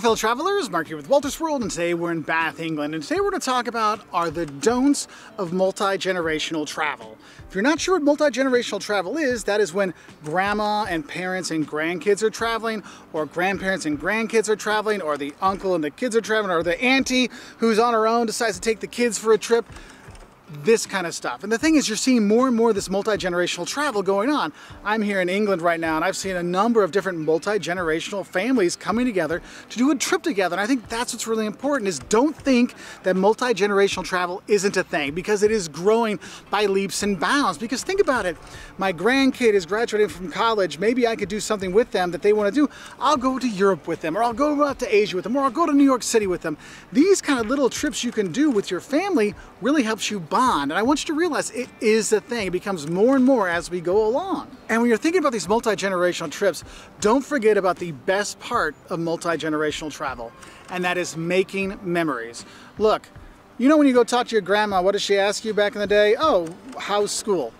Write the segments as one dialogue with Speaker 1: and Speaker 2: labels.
Speaker 1: fellow travelers, Mark here with Wolters World, and today we're in Bath, England, and today we're going to talk about are the don'ts of multi-generational travel. If you're not sure what multi-generational travel is, that is when grandma and parents and grandkids are traveling, or grandparents and grandkids are traveling, or the uncle and the kids are traveling, or the auntie who's on her own decides to take the kids for a trip. This kind of stuff. And the thing is, you're seeing more and more of this multi-generational travel going on. I'm here in England right now, and I've seen a number of different multi-generational families coming together to do a trip together. And I think that's what's really important, is don't think that multi-generational travel isn't a thing, because it is growing by leaps and bounds. Because think about it, my grandkid is graduating from college, maybe I could do something with them that they want to do. I'll go to Europe with them, or I'll go out to Asia with them, or I'll go to New York City with them. These kind of little trips you can do with your family really helps you bond. And I want you to realize it is a thing. It becomes more and more as we go along. And when you're thinking about these multi-generational trips, don't forget about the best part of multi-generational travel, and that is making memories. Look, you know when you go talk to your grandma, what does she ask you back in the day? Oh, how's school?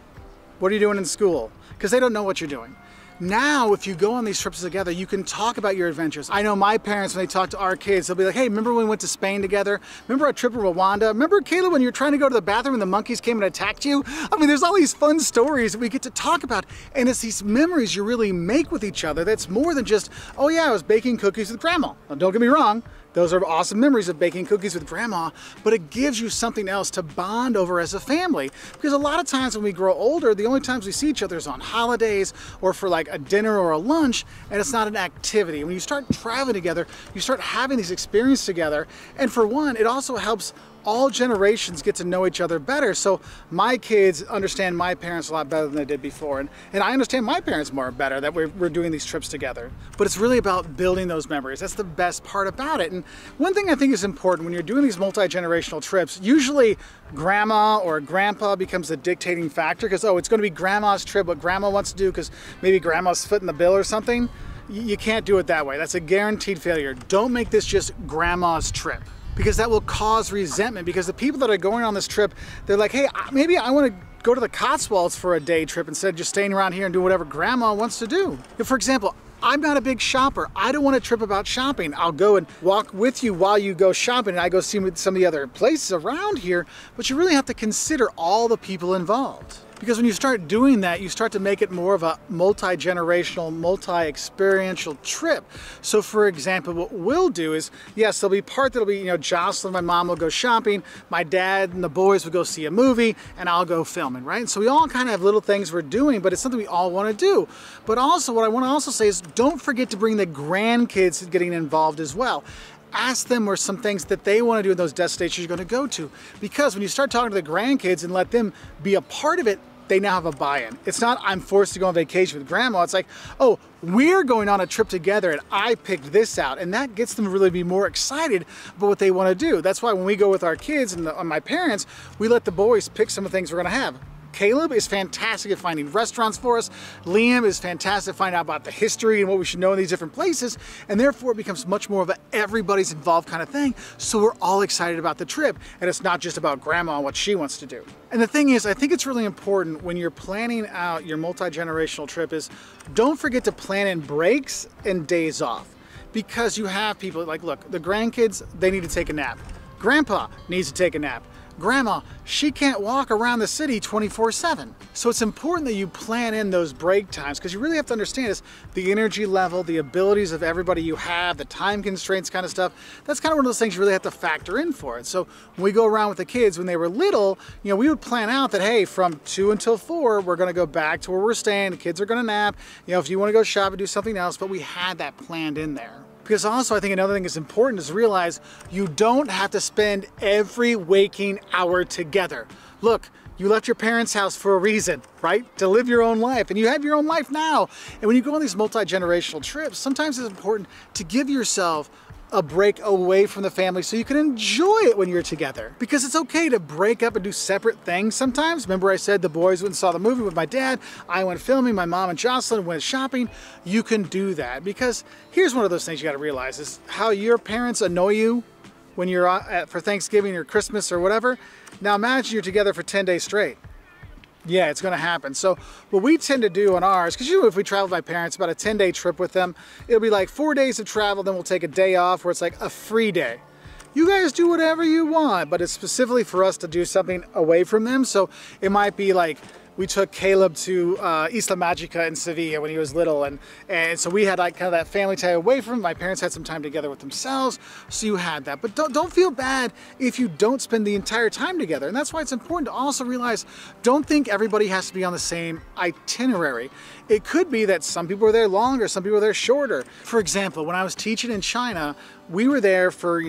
Speaker 1: What are you doing in school? Because they don't know what you're doing. Now, if you go on these trips together, you can talk about your adventures. I know my parents, when they talk to our kids, they'll be like, hey, remember when we went to Spain together? Remember our trip to Rwanda? Remember, Kayla, when you were trying to go to the bathroom and the monkeys came and attacked you? I mean, there's all these fun stories that we get to talk about, and it's these memories you really make with each other that's more than just, oh yeah, I was baking cookies with grandma. Now, don't get me wrong. Those are awesome memories of baking cookies with grandma, but it gives you something else to bond over as a family. Because a lot of times when we grow older, the only times we see each other is on holidays or for like a dinner or a lunch, and it's not an activity. When you start traveling together, you start having these experiences together, and for one, it also helps all generations get to know each other better. So my kids understand my parents a lot better than they did before. And I understand my parents more better that we're doing these trips together. But it's really about building those memories. That's the best part about it. And one thing I think is important when you're doing these multi-generational trips, usually grandma or grandpa becomes the dictating factor, because, oh, it's going to be grandma's trip, what grandma wants to do, because maybe grandma's footing the bill or something. You can't do it that way. That's a guaranteed failure. Don't make this just grandma's trip, because that will cause resentment. Because the people that are going on this trip, they're like, hey, maybe I want to go to the Cotswolds for a day trip instead of just staying around here and doing whatever grandma wants to do. For example, I'm not a big shopper. I don't want a trip about shopping. I'll go and walk with you while you go shopping, and I go see some of the other places around here, but you really have to consider all the people involved. Because when you start doing that, you start to make it more of a multi-generational, multi-experiential trip. So for example, what we'll do is, yes, there'll be part that'll be, you know, Jocelyn, my mom will go shopping, my dad and the boys will go see a movie, and I'll go filming, right? So we all kind of have little things we're doing, but it's something we all want to do. But also, what I want to also say is, don't forget to bring the grandkids getting involved as well. Ask them where some things that they want to do in those destinations you're going to go to. Because when you start talking to the grandkids and let them be a part of it, they now have a buy-in. It's not, I'm forced to go on vacation with grandma. It's like, oh, we're going on a trip together and I picked this out. And that gets them to really be more excited about what they want to do. That's why when we go with our kids and my parents, we let the boys pick some of the things we're going to have. Caleb is fantastic at finding restaurants for us. Liam is fantastic at finding out about the history and what we should know in these different places. And therefore it becomes much more of a everybody's involved kind of thing. So we're all excited about the trip. And it's not just about grandma and what she wants to do. And the thing is, I think it's really important when you're planning out your multi-generational trip is don't forget to plan in breaks and days off. Because you have people like, look, the grandkids, they need to take a nap. Grandpa needs to take a nap. Grandma, she can't walk around the city 24/7. So it's important that you plan in those break times, because you really have to understand is the energy level, the abilities of everybody you have, the time constraints kind of stuff. That's kind of one of those things you really have to factor in for it. So when we go around with the kids, when they were little, you know, we would plan out that, hey, from 2 until 4, we're going to go back to where we're staying. The kids are going to nap. You know, if you want to go shop and do something else, but we had that planned in there. Because also I think another thing that's important is to realize you don't have to spend every waking hour together. Look, you left your parents' house for a reason, right? To live your own life, and you have your own life now. And when you go on these multi-generational trips, sometimes it's important to give yourself a break away from the family so you can enjoy it when you're together. Because it's okay to break up and do separate things sometimes. Remember I said the boys went and saw the movie with my dad, I went filming, my mom and Jocelyn went shopping. You can do that, because here's one of those things you gotta realize is how your parents annoy you when you're for Thanksgiving or Christmas or whatever. Now imagine you're together for 10 days straight. Yeah, it's going to happen. So what we tend to do on ours, because if we travel with my parents, about a 10-day trip with them, it'll be like 4 days of travel, then we'll take a day off where it's like a free day. You guys do whatever you want, but it's specifically for us to do something away from them. So it might be like, we took Caleb to Isla Magica in Sevilla when he was little, and so we had like kind of that family time away from him. My parents had some time together with themselves, so you had that. But don't feel bad if you don't spend the entire time together, and that's why it's important to also realize, don't think everybody has to be on the same itinerary. It could be that some people are there longer, some people are there shorter. For example, when I was teaching in China, we were there for,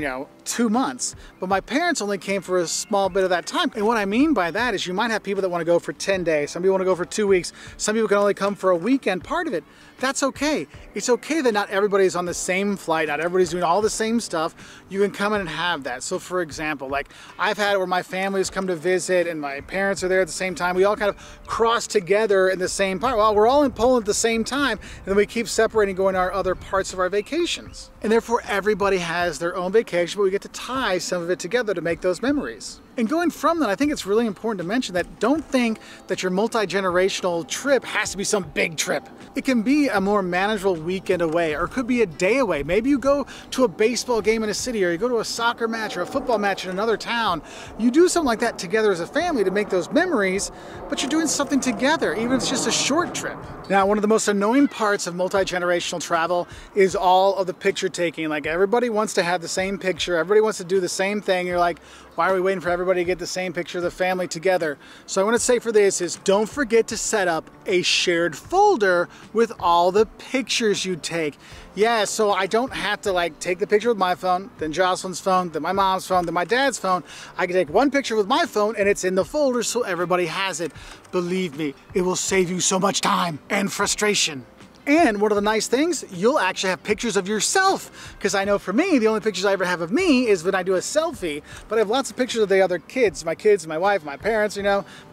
Speaker 1: 2 months, but my parents only came for a small bit of that time. And what I mean by that is you might have people that want to go for 10 days, some people want to go for 2 weeks, some people can only come for a weekend part of it. That's okay. It's okay that not everybody's on the same flight, not everybody's doing all the same stuff. You can come in and have that. So for example, like I've had it where my family has come to visit and my parents are there at the same time. We all kind of cross together in the same part. Well, we're all in Poland at the same time, and then we keep separating, going to our other parts of our vacations. And therefore everybody has their own vacation, but we get to tie some of it together to make those memories. And going from that, I think it's really important to mention that don't think that your multi-generational trip has to be some big trip. It can be a more manageable weekend away, or it could be a day away. Maybe you go to a baseball game in a city, or you go to a soccer match or a football match in another town. You do something like that together as a family to make those memories, but you're doing something together, even if it's just a short trip. Now, one of the most annoying parts of multi-generational travel is all of the picture taking. Like everybody wants to have the same picture, everybody wants to do the same thing. You're like, why are we waiting for everybody to get the same picture of the family together? So I want to say for this is don't forget to set up a shared folder with all the pictures you take. Yeah, so I don't have to like take the picture with my phone, then Jocelyn's phone, then my mom's phone, then my dad's phone. I can take one picture with my phone and it's in the folder so everybody has it. Believe me, it will save you so much time and frustration. And one of the nice things, you'll actually have pictures of yourself. Because I know for me, the only pictures I ever have of me is when I do a selfie. But I have lots of pictures of the other kids, my wife, my parents,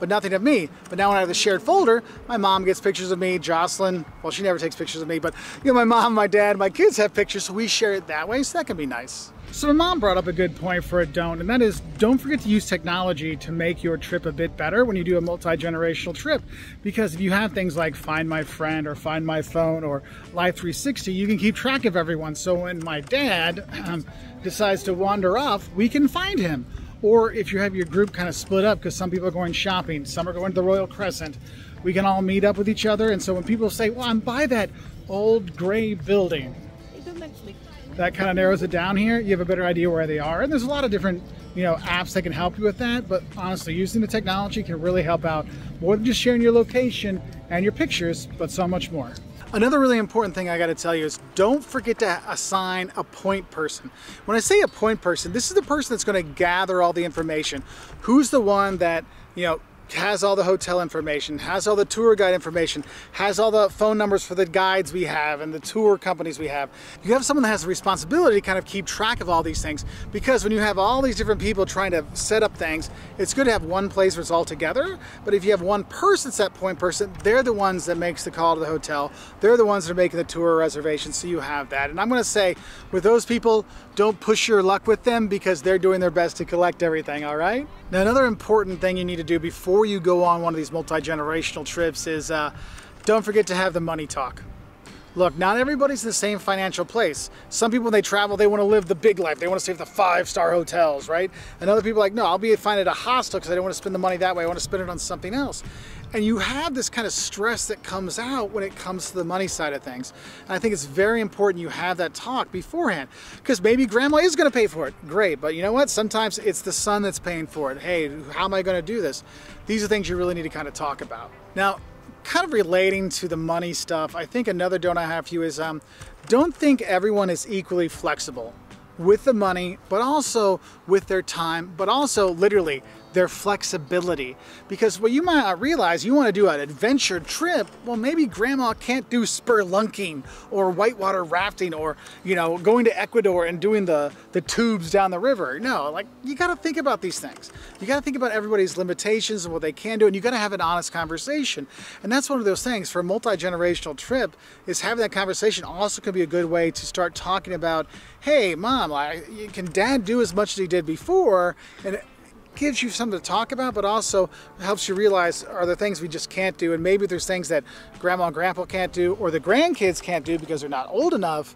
Speaker 1: but nothing of me. But now when I have the shared folder, my mom gets pictures of me, Jocelyn, well, she never takes pictures of me, but my mom, my dad, my kids have pictures, so we share it that way, so that can be nice. So my mom brought up a good point for a don't, and that is don't forget to use technology to make your trip a bit better when you do a multi-generational trip. Because if you have things like Find My Friend or Find My Phone or Life 360, you can keep track of everyone. So when my dad decides to wander off, we can find him. Or if you have your group kind of split up because some people are going shopping, some are going to the Royal Crescent, we can all meet up with each other. And so when people say, well, I'm by that old gray building, that kind of narrows it down here. You have a better idea where they are. And there's a lot of different, apps that can help you with that. But honestly, using the technology can really help out more than just sharing your location and your pictures, but so much more. Another really important thing I got to tell you is don't forget to assign a point person. When I say a point person, this is the person that's going to gather all the information. Who's the one that, has all the hotel information, has all the tour guide information, has all the phone numbers for the guides we have and the tour companies we have. You have someone that has the responsibility to kind of keep track of all these things, because when you have all these different people trying to set up things, it's good to have one place where it's all together. But if you have one person that's that point person, they're the ones that makes the call to the hotel. They're the ones that are making the tour reservations, so you have that. And I'm going to say, with those people, don't push your luck with them because they're doing their best to collect everything, all right? Now, another important thing you need to do before you go on one of these multi-generational trips is don't forget to have the money talk. Look, not everybody's in the same financial place. Some people, when they travel, they want to live the big life. They want to stay at the 5-star hotels, right? And other people are like, no, I'll be fine at a hostel because I don't want to spend the money that way. I want to spend it on something else. And you have this kind of stress that comes out when it comes to the money side of things. And I think it's very important you have that talk beforehand, because maybe grandma is going to pay for it. Great, but you know what? Sometimes it's the son that's paying for it. Hey, how am I going to do this? These are things you really need to kind of talk about. Now, kind of relating to the money stuff, I think another don't I have for you is don't think everyone is equally flexible with the money, but also with their time, but also literally their flexibility. Because what you might not realize, you want to do an adventure trip, well, maybe grandma can't do spelunking or whitewater rafting or, going to Ecuador and doing the tubes down the river. No, like, you got to think about these things. You got to think about everybody's limitations and what they can do, and you got to have an honest conversation. And that's one of those things for a multi-generational trip, is having that conversation also can be a good way to start talking about, hey, mom, can dad do as much as he did before? And gives you something to talk about, but also helps you realize, are there things we just can't do? And maybe there's things that grandma and grandpa can't do, or the grandkids can't do because they're not old enough.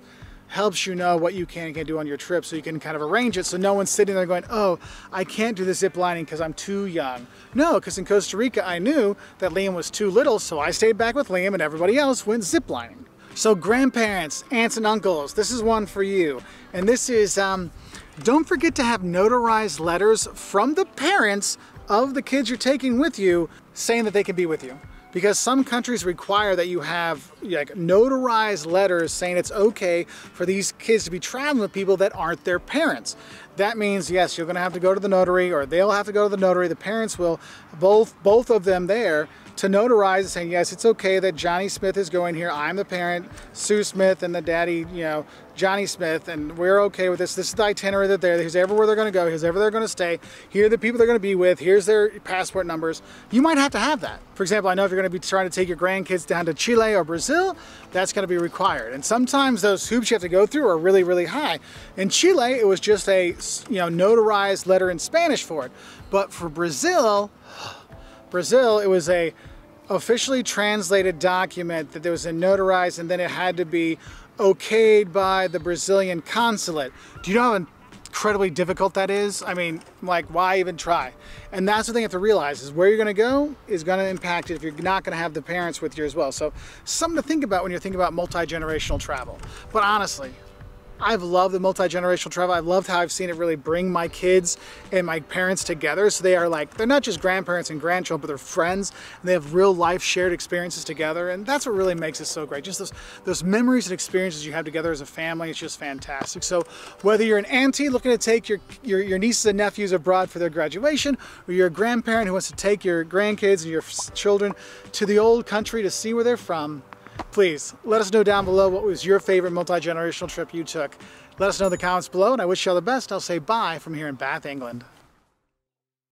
Speaker 1: Helps you know what you can and can't do on your trip, so you can kind of arrange it so no one's sitting there going, oh, I can't do the zip lining because I'm too young. No, because in Costa Rica I knew that Liam was too little, so I stayed back with Liam and everybody else went zip lining. So grandparents, aunts and uncles, this is one for you. And this is, don't forget to have notarized letters from the parents of the kids you're taking with you saying that they can be with you. Because some countries require that you have like notarized letters saying it's okay for these kids to be traveling with people that aren't their parents. That means, yes, you're gonna have to go to the notary, or they'll have to go to the notary, the parents will, both of them there, to notarize and saying, yes, it's okay that Johnny Smith is going here. I'm the parent, Sue Smith, and the daddy, you know, Johnny Smith, and we're okay with this. This is the itinerary that they're, here's everywhere they're gonna go, here's everywhere they're gonna stay, here are the people they're gonna be with, here's their passport numbers. You might have to have that. For example, I know if you're gonna be trying to take your grandkids down to Chile or Brazil, that's gonna be required. And sometimes those hoops you have to go through are really, really high. In Chile, it was just a, you know, notarized letter in Spanish for it. But for Brazil, it was a officially translated document that there was a notarized, and then it had to be okayed by the Brazilian consulate. Do you know how incredibly difficult that is? I mean, like, why even try? And that's the thing you have to realize, is where you're gonna go is gonna impact it if you're not gonna have the parents with you as well. So something to think about when you're thinking about multi-generational travel. But honestly, I've loved the multi-generational travel. I've loved how I've seen it really bring my kids and my parents together. So they are like, they're not just grandparents and grandchildren, but they're friends, and they have real life shared experiences together. And that's what really makes it so great. Just those memories and experiences you have together as a family, it's just fantastic. So whether you're an auntie looking to take your nieces and nephews abroad for their graduation, or you're a grandparent who wants to take your grandkids and your children to the old country to see where they're from, please let us know down below what was your favorite multi-generational trip you took. Let us know in the comments below, and I wish you all the best. I'll say bye from here in Bath, England.